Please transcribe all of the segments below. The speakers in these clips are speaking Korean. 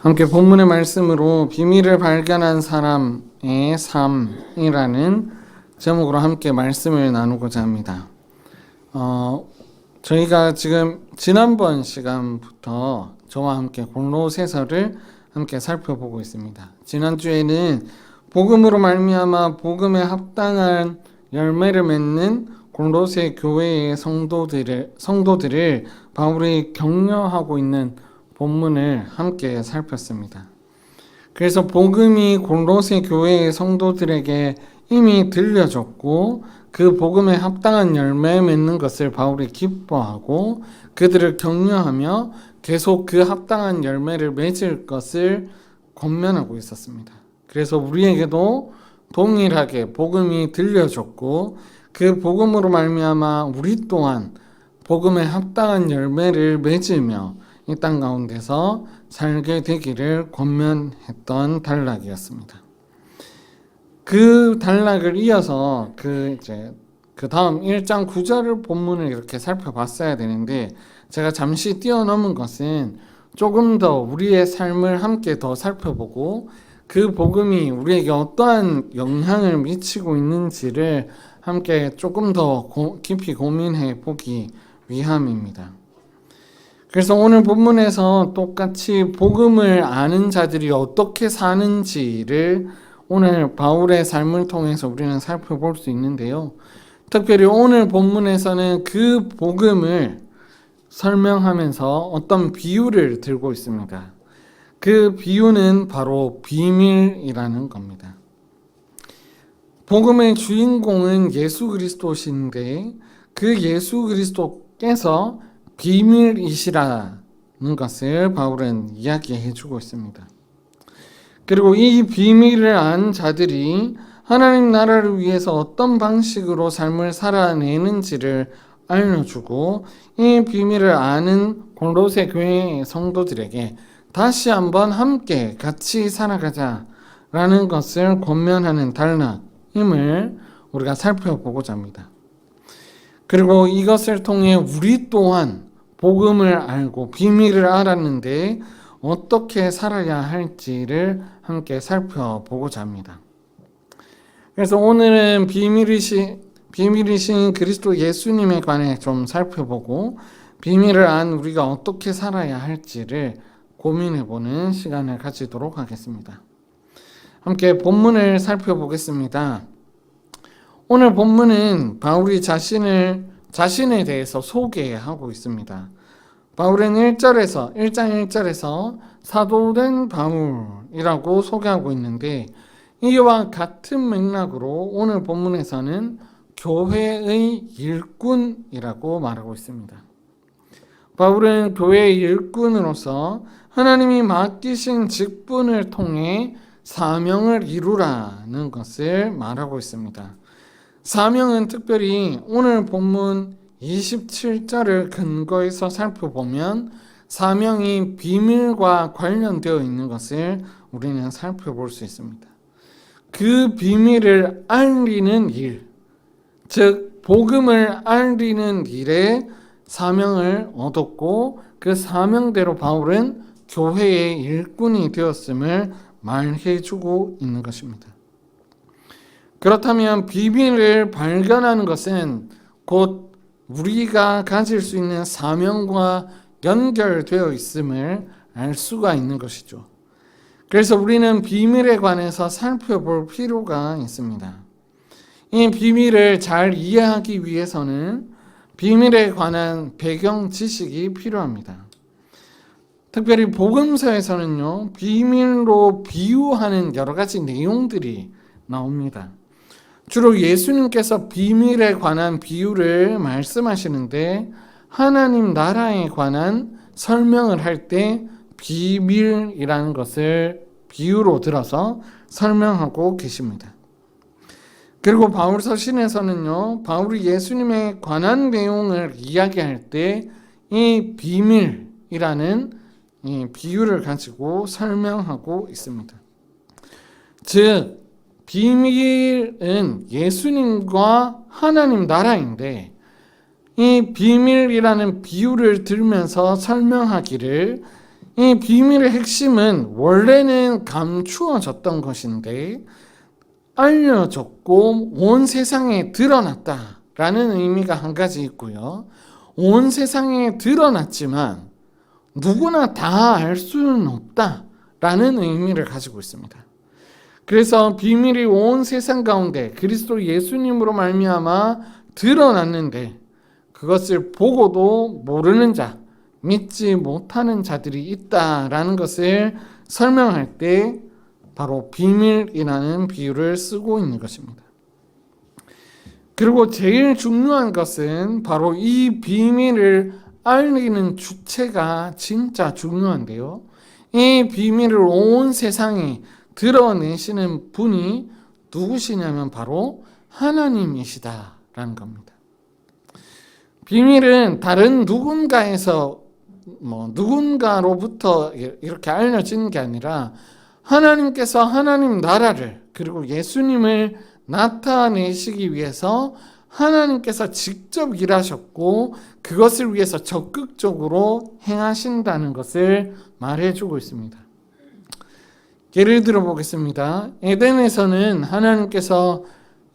함께 본문의 말씀으로 비밀을 발견한 사람의 삶이라는 제목으로 함께 말씀을 나누고자 합니다. 저희가 지금 지난번 시간부터 저와 함께 골로새서를 함께 살펴보고 있습니다. 지난주에는 복음으로 말미암아 복음에 합당한 열매를 맺는 골로새 교회의 성도들을 바울이 격려하고 있는 본문을 함께 살폈습니다. 그래서 복음이 골로새 교회의 성도들에게 이미 들려졌고 그 복음에 합당한 열매 맺는 것을 바울이 기뻐하고 그들을 격려하며 계속 그 합당한 열매를 맺을 것을 권면하고 있었습니다. 그래서 우리에게도 동일하게 복음이 들려졌고 그 복음으로 말미암아 우리 또한 복음에 합당한 열매를 맺으며 이 땅 가운데서 살게 되기를 권면했던 단락이었습니다. 그 단락을 이어서 그 다음 1장 9절을 본문을 이렇게 살펴봤어야 되는데 제가 잠시 뛰어넘은 것은 조금 더 우리의 삶을 함께 더 살펴보고 그 복음이 우리에게 어떠한 영향을 미치고 있는지를 함께 조금 더 깊이 고민해 보기 위함입니다. 그래서 오늘 본문에서 똑같이 복음을 아는 자들이 어떻게 사는지를 오늘 바울의 삶을 통해서 우리는 살펴볼 수 있는데요. 특별히 오늘 본문에서는 그 복음을 설명하면서 어떤 비유를 들고 있습니다. 그 비유는 바로 비밀이라는 겁니다. 복음의 주인공은 예수 그리스도신데 그 예수 그리스도께서 비밀이시라는 것을 바울은 이야기해 주고 있습니다. 그리고 이 비밀을 안 자들이 하나님 나라를 위해서 어떤 방식으로 삶을 살아내는지를 알려주고 이 비밀을 아는 골로새 교회의 성도들에게 다시 한번 함께 같이 살아가자라는 것을 권면하는 단락임을 우리가 살펴보고자 합니다. 그리고 이것을 통해 우리 또한 복음을 알고 비밀을 알았는데 어떻게 살아야 할지를 함께 살펴보고자 합니다. 그래서 오늘은 비밀이신 그리스도 예수님에 관해 좀 살펴보고 비밀을 안 우리가 어떻게 살아야 할지를 고민해보는 시간을 가지도록 하겠습니다. 함께 본문을 살펴보겠습니다. 오늘 본문은 바울이 자신에 대해서 소개하고 있습니다. 바울은 1장 1절에서 사도된 바울이라고 소개하고 있는데 이와 같은 맥락으로 오늘 본문에서는 교회의 일꾼이라고 말하고 있습니다. 바울은 교회의 일꾼으로서 하나님이 맡기신 직분을 통해 사명을 이루라는 것을 말하고 있습니다. 사명은 특별히 오늘 본문 27절을 근거해서 살펴보면 사명이 비밀과 관련되어 있는 것을 우리는 살펴볼 수 있습니다. 그 비밀을 알리는 일, 즉 복음을 알리는 일에 사명을 얻었고 그 사명대로 바울은 교회의 일꾼이 되었음을 말해주고 있는 것입니다. 그렇다면 비밀을 발견하는 것은 곧 우리가 가질 수 있는 사명과 연결되어 있음을 알 수가 있는 것이죠. 그래서 우리는 비밀에 관해서 살펴볼 필요가 있습니다. 이 비밀을 잘 이해하기 위해서는 비밀에 관한 배경 지식이 필요합니다. 특별히 복음서에서는요, 비밀로 비유하는 여러 가지 내용들이 나옵니다. 주로 예수님께서 비밀에 관한 비유를 말씀하시는데 하나님 나라에 관한 설명을 할 때 비밀이라는 것을 비유로 들어서 설명하고 계십니다. 그리고 바울 서신에서는요, 바울이 예수님에 관한 내용을 이야기할 때 이 비밀이라는 이 비유를 가지고 설명하고 있습니다. 즉 비밀은 예수님과 하나님 나라인데 이 비밀이라는 비유를 들면서 설명하기를 이 비밀의 핵심은 원래는 감추어졌던 것인데 알려졌고 온 세상에 드러났다라는 의미가 한 가지 있고요. 온 세상에 드러났지만 누구나 다 알 수는 없다라는 의미를 가지고 있습니다. 그래서 비밀이 온 세상 가운데 그리스도 예수님으로 말미암아 드러났는데 그것을 보고도 모르는 자, 믿지 못하는 자들이 있다라는 것을 설명할 때 바로 비밀이라는 비유를 쓰고 있는 것입니다. 그리고 제일 중요한 것은 바로 이 비밀을 알리는 주체가 진짜 중요한데요. 이 비밀을 온 세상에 드러내시는 분이 누구시냐면 바로 하나님이시다라는 겁니다. 비밀은 다른 누군가로부터 이렇게 알려진 게 아니라 하나님께서 하나님 나라를 그리고 예수님을 나타내시기 위해서 하나님께서 직접 일하셨고 그것을 위해서 적극적으로 행하신다는 것을 말해주고 있습니다. 예를 들어 보겠습니다. 에덴에서는 하나님께서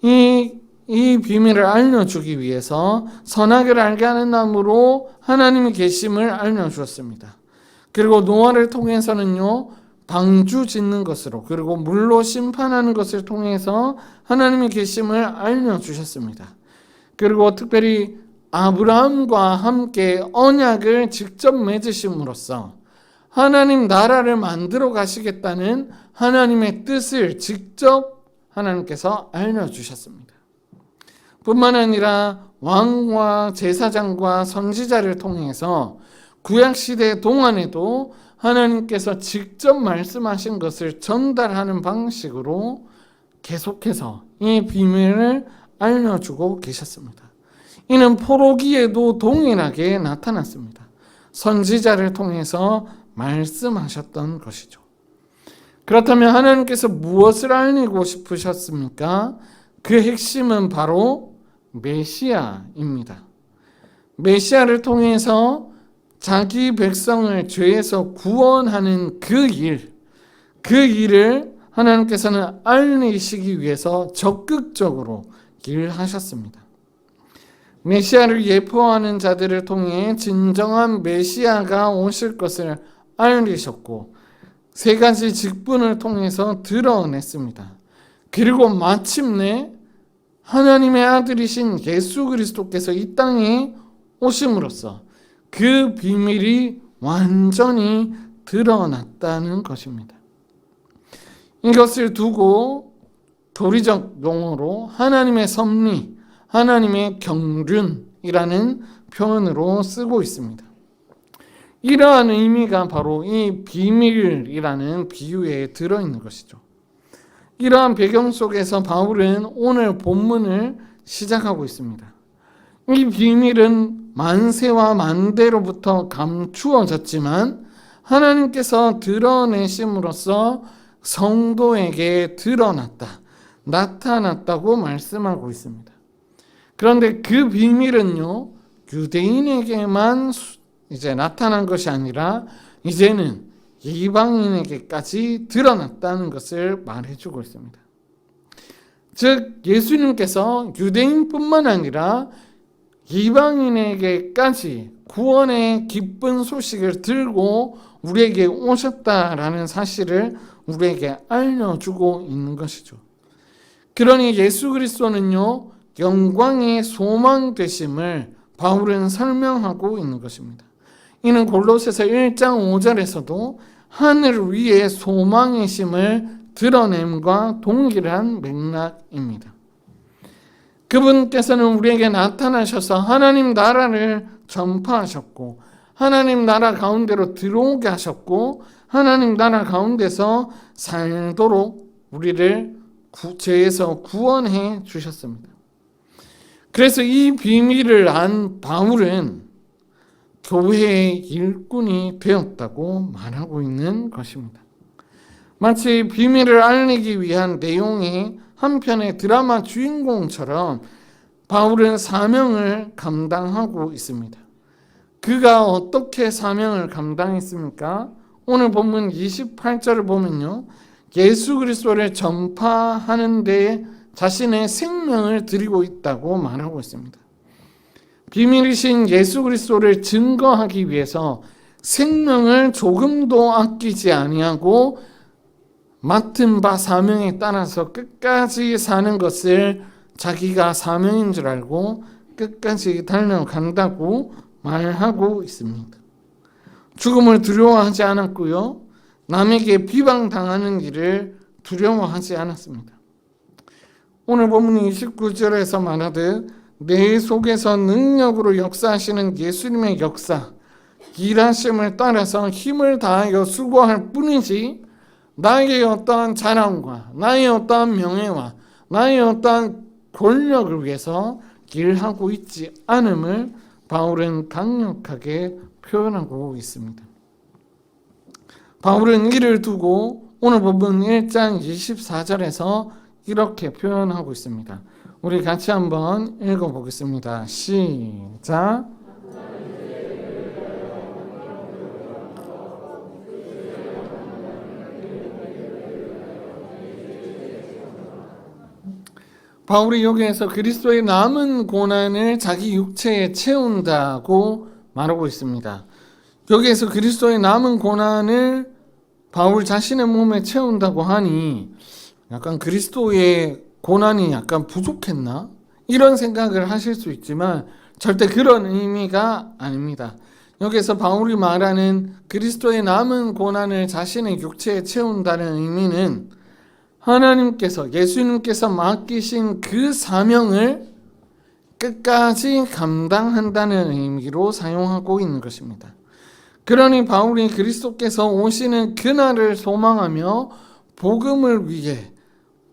이 비밀을 알려주기 위해서 선악을 알게 하는 나무로 하나님의 계심을 알려주었습니다. 그리고 노아를 통해서는요, 방주 짓는 것으로 그리고 물로 심판하는 것을 통해서 하나님의 계심을 알려주셨습니다. 그리고 특별히 아브라함과 함께 언약을 직접 맺으심으로써 하나님 나라를 만들어 가시겠다는 하나님의 뜻을 직접 하나님께서 알려주셨습니다. 뿐만 아니라 왕과 제사장과 선지자를 통해서 구약시대 동안에도 하나님께서 직접 말씀하신 것을 전달하는 방식으로 계속해서 이 비밀을 알려주고 계셨습니다. 이는 포로기에도 동일하게 나타났습니다. 선지자를 통해서 말씀하셨던 것이죠. 그렇다면 하나님께서 무엇을 알리고 싶으셨습니까? 그 핵심은 바로 메시아입니다. 메시아를 통해서 자기 백성을 죄에서 구원하는 그 일을 하나님께서는 알리시기 위해서 적극적으로 일하셨습니다. 메시아를 예표하는 자들을 통해 진정한 메시아가 오실 것을 알리셨고 세 가지 직분을 통해서 드러냈습니다. 그리고 마침내 하나님의 아들이신 예수 그리스도께서 이 땅에 오심으로써 그 비밀이 완전히 드러났다는 것입니다. 이것을 두고 교리적 용어로 하나님의 섭리, 하나님의 경륜이라는 표현으로 쓰고 있습니다. 이러한 의미가 바로 이 비밀이라는 비유에 들어있는 것이죠. 이러한 배경 속에서 바울은 오늘 본문을 시작하고 있습니다. 이 비밀은 만세와 만대로부터 감추어졌지만 하나님께서 드러내심으로써 성도에게 나타났다고 말씀하고 있습니다. 그런데 그 비밀은요, 유대인에게만 이제 나타난 것이 아니라 이제는 이방인에게까지 드러났다는 것을 말해주고 있습니다. 즉 예수님께서 유대인뿐만 아니라 이방인에게까지 구원의 기쁜 소식을 들고 우리에게 오셨다라는 사실을 우리에게 알려주고 있는 것이죠. 그러니 예수 그리스도는요, 영광의 소망 되심을 바울은 설명하고 있는 것입니다. 이는 골로새서 1장 5절에서도 하늘 위의 소망이심을 드러냄과 동일한 맥락입니다. 그분께서는 우리에게 나타나셔서 하나님 나라를 전파하셨고 하나님 나라 가운데로 들어오게 하셨고 하나님 나라 가운데서 살도록 우리를 죄에서 구원해 주셨습니다. 그래서 이 비밀을 안 바울은 교회의 일꾼이 되었다고 말하고 있는 것입니다. 마치 비밀을 알리기 위한 내용이 한 편의 드라마 주인공처럼 바울은 사명을 감당하고 있습니다. 그가 어떻게 사명을 감당했습니까? 오늘 본문 28절을 보면요, 예수 그리스도를 전파하는 데 자신의 생명을 드리고 있다고 말하고 있습니다. 비밀이신 예수 그리스도를 증거하기 위해서 생명을 조금도 아끼지 아니하고 맡은 바 사명에 따라서 끝까지 사는 것을 자기가 사명인 줄 알고 끝까지 달려간다고 말하고 있습니다. 죽음을 두려워하지 않았고요, 남에게 비방당하는 일을 두려워하지 않았습니다. 오늘 본문 29절에서 말하듯 내 속에서 능력으로 역사하시는 예수님의 역사, 일하심을 따라서 힘을 다하여 수고할 뿐이지 나의 어떠한 자랑과 나의 어떠한 명예와 나의 어떠한 권력을 위해서 일하고 있지 않음을 바울은 강력하게 표현하고 있습니다. 바울은 이를 두고 오늘 본문 1장 24절에서 이렇게 표현하고 있습니다. 우리 같이 한번 읽어보겠습니다. 시작. 바울이 여기에서 그리스도의 남은 고난을 자기 육체에 채운다고 말하고 있습니다. 여기에서 그리스도의 남은 고난을 바울 자신의 몸에 채운다고 하니 약간 그리스도의 고난이 약간 부족했나? 이런 생각을 하실 수 있지만 절대 그런 의미가 아닙니다. 여기서 바울이 말하는 그리스도의 남은 고난을 자신의 육체에 채운다는 의미는 하나님께서, 예수님께서 맡기신 그 사명을 끝까지 감당한다는 의미로 사용하고 있는 것입니다. 그러니 바울이 그리스도께서 오시는 그날을 소망하며 복음을 위해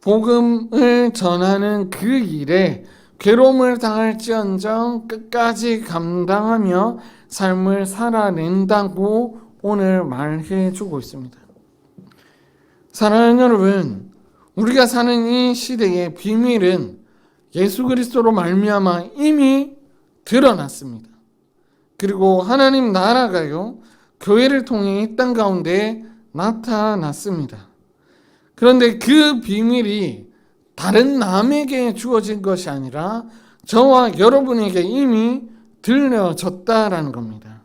복음을 전하는 그 일에 괴로움을 당할지언정 끝까지 감당하며 삶을 살아낸다고 오늘 말해주고 있습니다. 사랑하는 여러분, 우리가 사는 이 시대의 비밀은 예수 그리스도로 말미암아 이미 드러났습니다. 그리고 하나님 나라가요, 교회를 통해 이 땅 가운데 나타났습니다. 그런데 그 비밀이 다른 남에게 주어진 것이 아니라 저와 여러분에게 이미 들려졌다라는 겁니다.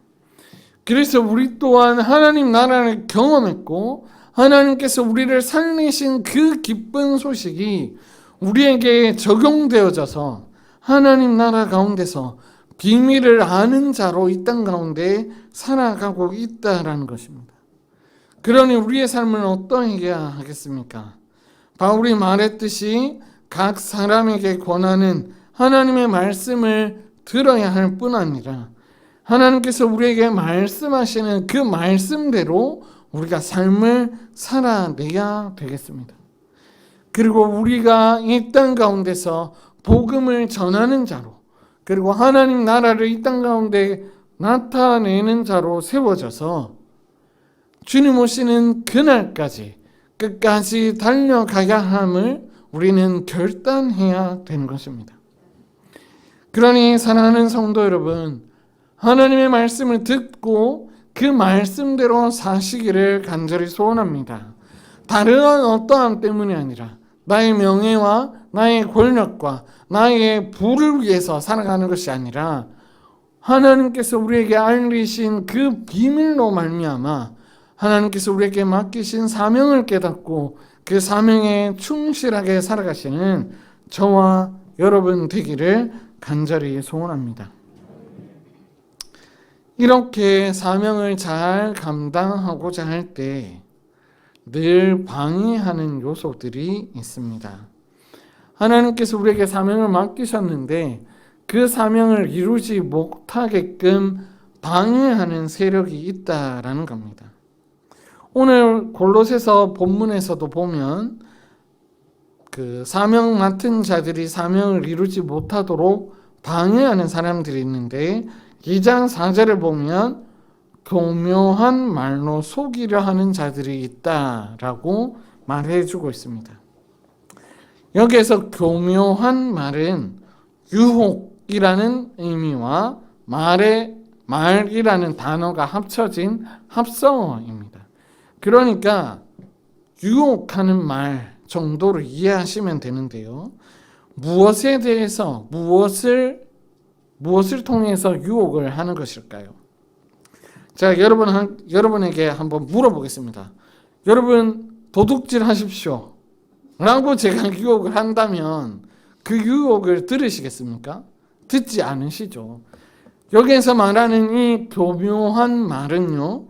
그래서 우리 또한 하나님 나라를 경험했고 하나님께서 우리를 살리신 그 기쁜 소식이 우리에게 적용되어져서 하나님 나라 가운데서 비밀을 아는 자로 이 땅 가운데 살아가고 있다라는 것입니다. 그러니 우리의 삶은 어떠해야 하겠습니까? 바울이 말했듯이 각 사람에게 권하는 하나님의 말씀을 들어야 할 뿐 아니라 하나님께서 우리에게 말씀하시는 그 말씀대로 우리가 삶을 살아내야 되겠습니다. 그리고 우리가 이 땅 가운데서 복음을 전하는 자로, 그리고 하나님 나라를 이 땅 가운데 나타내는 자로 세워져서 주님 오시는 그날까지 끝까지 달려가야 함을 우리는 결단해야 되는 것입니다. 그러니 사랑하는 성도 여러분, 하나님의 말씀을 듣고 그 말씀대로 사시기를 간절히 소원합니다. 다른 어떠함 때문이 아니라 나의 명예와 나의 권력과 나의 부를 위해서 살아가는 것이 아니라 하나님께서 우리에게 알리신 그 비밀로 말미암아 하나님께서 우리에게 맡기신 사명을 깨닫고 그 사명에 충실하게 살아가시는 저와 여러분 되기를 간절히 소원합니다. 이렇게 사명을 잘 감당하고자 할 때 늘 방해하는 요소들이 있습니다. 하나님께서 우리에게 사명을 맡기셨는데 그 사명을 이루지 못하게끔 방해하는 세력이 있다라는 겁니다. 오늘 골로새서 본문에서도 보면 그 사명 맡은 자들이 사명을 이루지 못하도록 방해하는 사람들이 있는데 2장 4절을 보면 교묘한 말로 속이려 하는 자들이 있다라고 말해주고 있습니다. 여기에서 교묘한 말은 유혹이라는 의미와 말이라는 단어가 합쳐진 합성어입니다. 그러니까 유혹하는 말 정도로 이해하시면 되는데요. 무엇에 대해서 무엇을 통해서 유혹을 하는 것일까요? 자, 여러분에게 한번 물어보겠습니다. 여러분 도둑질 하십시오 라고 제가 유혹을 한다면 그 유혹을 들으시겠습니까? 듣지 않으시죠. 여기에서 말하는 이 교묘한 말은요,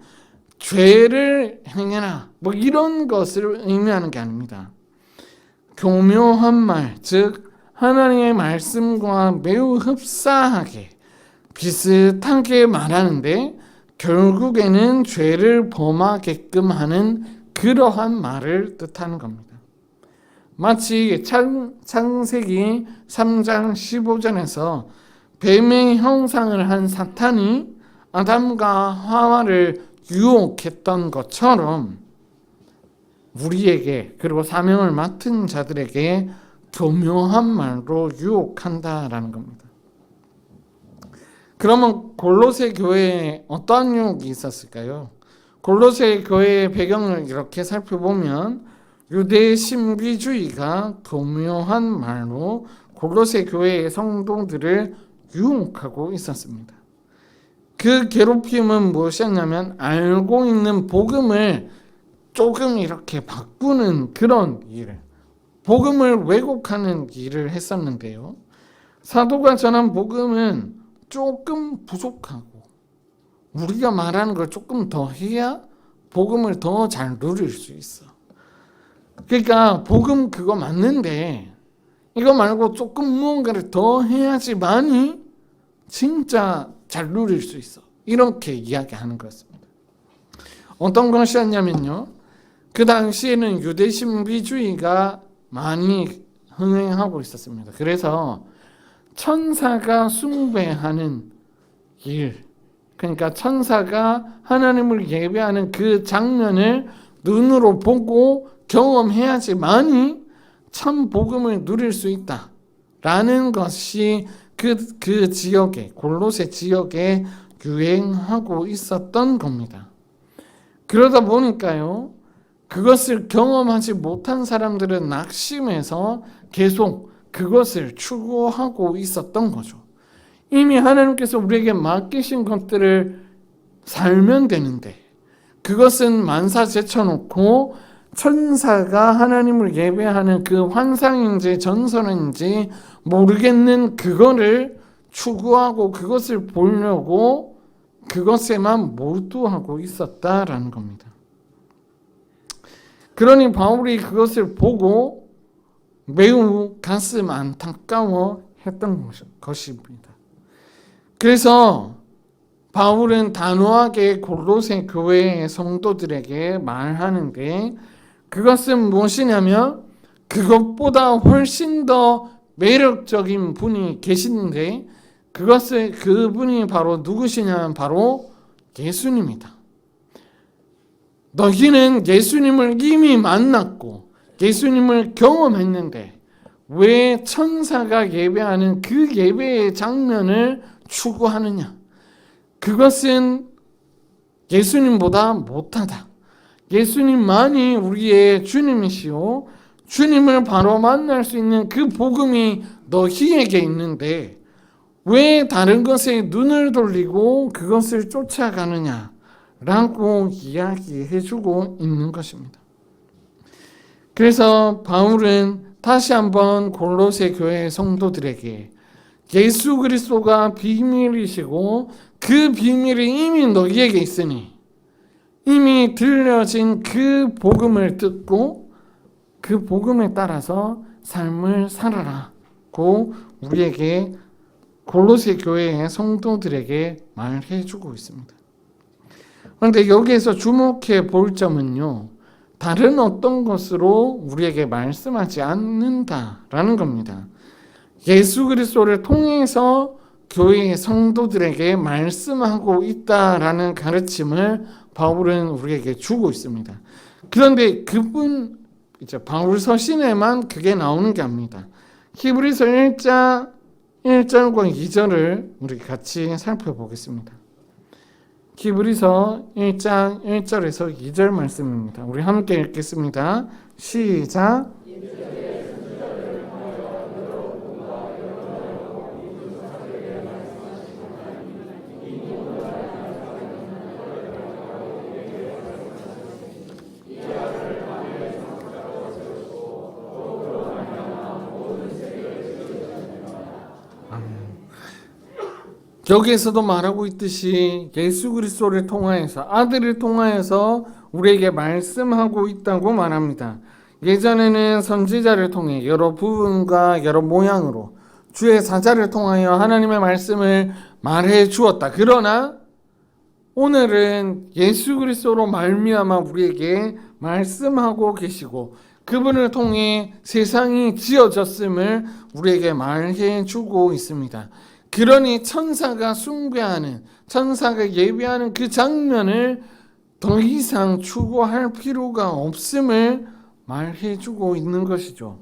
죄를 행해라 뭐 이런 것을 의미하는 게 아닙니다. 교묘한 말, 즉 하나님의 말씀과 매우 흡사하게 비슷하게 말하는데 결국에는 죄를 범하게끔 하는 그러한 말을 뜻하는 겁니다. 마치 창세기 3장 15절에서 뱀의 형상을 한 사탄이 아담과 하와를 유혹했던 것처럼 우리에게, 그리고 사명을 맡은 자들에게 교묘한 말로 유혹한다라는 겁니다. 그러면 골로새 교회에 어떠한 유혹이 있었을까요? 골로새 교회의 배경을 이렇게 살펴보면 유대 신비주의가 교묘한 말로 골로새 교회의 성도들을 유혹하고 있었습니다. 그 괴롭힘은 무엇이었냐면 알고 있는 복음을 조금 이렇게 바꾸는 그런 일, 복음을 왜곡하는 일을 했었는데요. 사도가 전한 복음은 조금 부족하고 우리가 말하는 걸 조금 더 해야 복음을 더 잘 누릴 수 있어. 그러니까 복음 그거 맞는데 이거 말고 조금 무언가를 더 해야지만이 진짜 잘 누릴 수 있어. 이렇게 이야기하는 것입니다. 어떤 것이었냐면요. 그 당시에는 유대 신비주의가 많이 흥행하고 있었습니다. 그래서 천사가 숭배하는 일, 그러니까 천사가 하나님을 예배하는 그 장면을 눈으로 보고 경험해야지만이 참 복음을 누릴 수 있다라는 것이 그 지역에, 골로새 지역에 유행하고 있었던 겁니다. 그러다 보니까요, 그것을 경험하지 못한 사람들은 낙심해서 계속 그것을 추구하고 있었던 거죠. 이미 하나님께서 우리에게 맡기신 것들을 살면 되는데 그것은 만사 제쳐놓고 천사가 하나님을 예배하는 그 환상인지 전설인지 모르겠는 그거를 추구하고 그것을 보려고 그것에만 몰두하고 있었다라는 겁니다. 그러니 바울이 그것을 보고 매우 가슴 안타까워 했던 것입니다. 그래서 바울은 단호하게 골로새 교회의 성도들에게 말하는데 그것은 무엇이냐면 그것보다 훨씬 더 매력적인 분이 계시는데 그분이 바로 누구시냐면 바로 예수님이다. 너희는 예수님을 이미 만났고 예수님을 경험했는데 왜 천사가 예배하는 그 예배의 장면을 추구하느냐? 그것은 예수님보다 못하다. 예수님만이 우리의 주님이시오. 주님을 바로 만날 수 있는 그 복음이 너희에게 있는데 왜 다른 것에 눈을 돌리고 그것을 쫓아가느냐? 라고 이야기해주고 있는 것입니다. 그래서 바울은 다시 한번 골로새 교회 성도들에게 예수 그리스도가 비밀이시고 그 비밀이 이미 너희에게 있으니 이미 들려진 그 복음을 듣고 그 복음에 따라서 삶을 살아라고 우리에게 골로새 교회의 성도들에게 말해주고 있습니다. 그런데 여기에서 주목해 볼 점은요, 다른 어떤 것으로 우리에게 말씀하지 않는다라는 겁니다. 예수 그리스도를 통해서 교회의 성도들에게 말씀하고 있다라는 가르침을 바울은 우리에게 주고 있습니다. 그런데 이제 바울 서신에만 그게 나오는 게 아닙니다. 히브리서 1장 1절과 2절을 우리 같이 살펴보겠습니다. 히브리서 1장 1절에서 2절 말씀입니다. 우리 함께 읽겠습니다. 시작. 여기에서도 말하고 있듯이 예수 그리스도를 통하여서, 아들을 통하여서 우리에게 말씀하고 있다고 말합니다. 예전에는 선지자를 통해 여러 부분과 여러 모양으로 주의 사자를 통하여 하나님의 말씀을 말해 주었다. 그러나 오늘은 예수 그리스도로 말미암아 우리에게 말씀하고 계시고, 그분을 통해 세상이 지어졌음을 우리에게 말해 주고 있습니다. 그러니 천사가 숭배하는, 천사가 예배하는 그 장면을 더 이상 추구할 필요가 없음을 말해주고 있는 것이죠.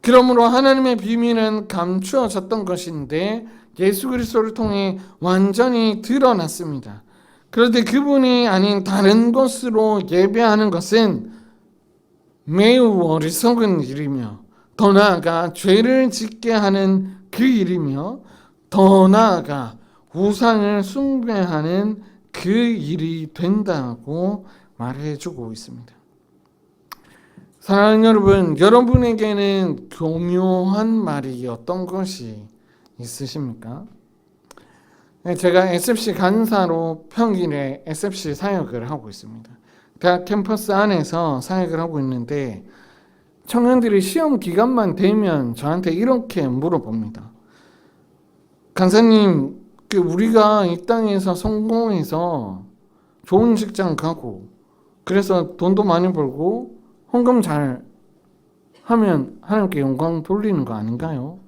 그러므로 하나님의 비밀은 감추어졌던 것인데 예수 그리스도를 통해 완전히 드러났습니다. 그런데 그분이 아닌 다른 것으로 예배하는 것은 매우 어리석은 일이며, 더 나아가 죄를 짓게 하는 그 일이며, 더 나아가 우상을 숭배하는 그 일이 된다고 말해주고 있습니다. 사랑하는 여러분, 여러분에게는 교묘한 말이 어떤 것이 있으십니까? 제가 SFC 간사로 평일에 SFC 사역을 하고 있습니다. 대학 캠퍼스 안에서 사역을 하고 있는데, 청년들이 시험 기간만 되면 저한테 이렇게 물어봅니다. 간사님, 우리가 이 땅에서 성공해서 좋은 직장 가고, 그래서 돈도 많이 벌고 헌금 잘 하면 하나님께 영광 돌리는 거 아닌가요?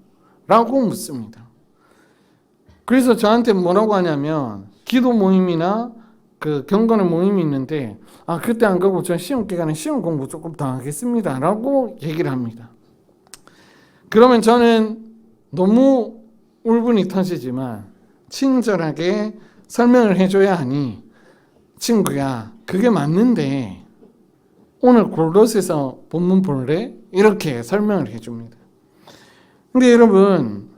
라고 묻습니다. 그래서 저한테 뭐라고 하냐면, 기도 모임이나 그 경건의 모임이 있는데, 그때 안 가고 저 시험 기간에 시험 공부 조금 더 하겠습니다 라고 얘기를 합니다. 그러면 저는 너무 울분이 터지지만 친절하게 설명을 해줘야 하니, 친구야, 그게 맞는데 오늘 골로새서 본문 볼래? 이렇게 설명을 해줍니다. 근데 여러분,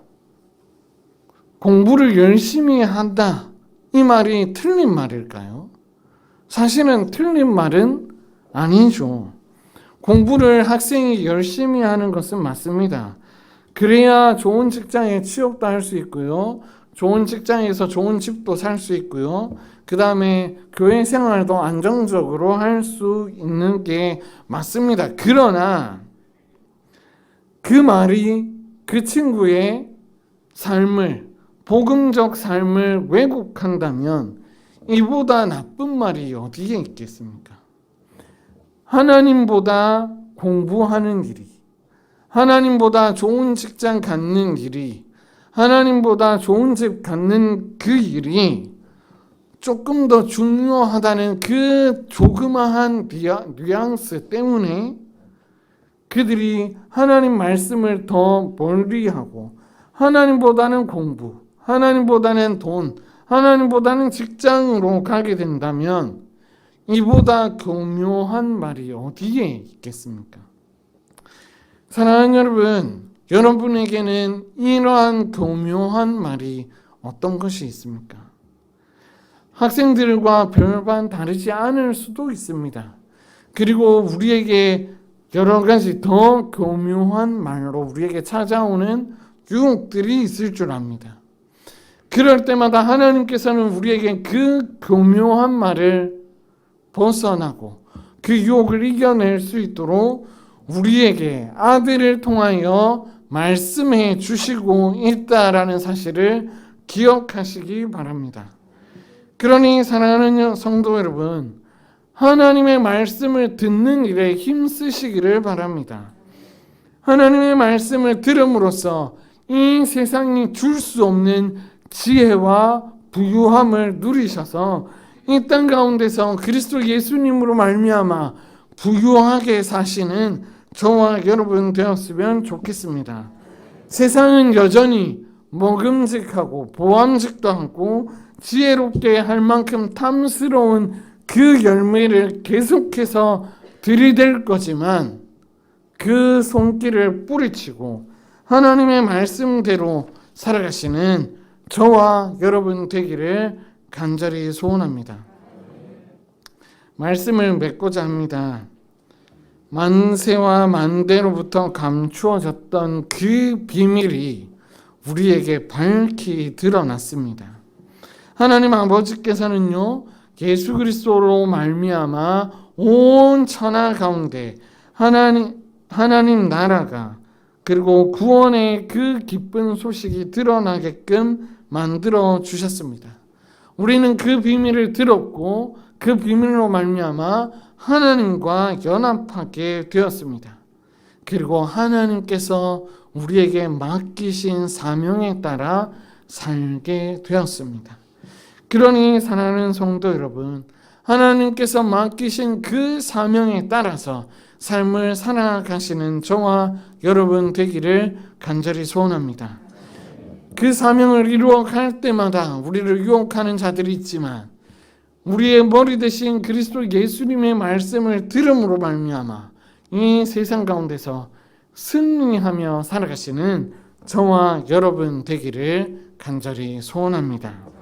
공부를 열심히 한다, 이 말이 틀린 말일까요? 사실은 틀린 말은 아니죠. 공부를 학생이 열심히 하는 것은 맞습니다. 그래야 좋은 직장에 취업도 할 수 있고요, 좋은 직장에서 좋은 집도 살 수 있고요, 그 다음에 교회 생활도 안정적으로 할 수 있는 게 맞습니다. 그러나 그 말이 그 친구의 삶을, 복음적 삶을 왜곡한다면 이보다 나쁜 말이 어디에 있겠습니까? 하나님보다 공부하는 일이, 하나님보다 좋은 직장 갖는 일이, 하나님보다 좋은 집 갖는 그 일이 조금 더 중요하다는 그 조그마한 뉘앙스 때문에 그들이 하나님 말씀을 더 멀리하고, 하나님보다는 공부, 하나님보다는 돈, 하나님보다는 직장으로 가게 된다면 이보다 교묘한 말이 어디에 있겠습니까? 사랑하는 여러분, 여러분에게는 이러한 교묘한 말이 어떤 것이 있습니까? 학생들과 별반 다르지 않을 수도 있습니다. 그리고 우리에게 여러 가지 더 교묘한 말로 우리에게 찾아오는 유혹들이 있을 줄 압니다. 그럴 때마다 하나님께서는 우리에게 그 교묘한 말을 벗어나고 그 유혹을 이겨낼 수 있도록 우리에게 아들을 통하여 말씀해 주시고 있다라는 사실을 기억하시기 바랍니다. 그러니 사랑하는 성도 여러분, 하나님의 말씀을 듣는 일에 힘쓰시기를 바랍니다. 하나님의 말씀을 들음으로써 이 세상이 줄 수 없는 지혜와 부유함을 누리셔서 이 땅 가운데서 그리스도 예수님으로 말미암아 부유하게 사시는 저와 여러분 되었으면 좋겠습니다. 세상은 여전히 먹음직하고 보암직도 하고 지혜롭게 할 만큼 탐스러운 그 열매를 계속해서 들이댈 거지만 그 손길을 뿌리치고 하나님의 말씀대로 살아가시는 저와 여러분 되기를 간절히 소원합니다. 말씀을 맺고자 합니다. 만세와 만대로부터 감추어졌던 그 비밀이 우리에게 밝히 드러났습니다. 하나님 아버지께서는요, 예수 그리스도로 말미암아 온 천하 가운데 하나님 나라가 그리고 구원의 그 기쁜 소식이 드러나게끔 만들어 주셨습니다. 우리는 그 비밀을 들었고 그 비밀로 말미암아 하나님과 연합하게 되었습니다. 그리고 하나님께서 우리에게 맡기신 사명에 따라 살게 되었습니다. 그러니 사랑하는 성도 여러분, 하나님께서 맡기신 그 사명에 따라서 삶을 살아가시는 저와 여러분 되기를 간절히 소원합니다. 그 사명을 이루어갈 때마다 우리를 유혹하는 자들이 있지만 우리의 머리 대신 그리스도 예수님의 말씀을 들음으로 말미암아 이 세상 가운데서 승리하며 살아가시는 저와 여러분 되기를 간절히 소원합니다.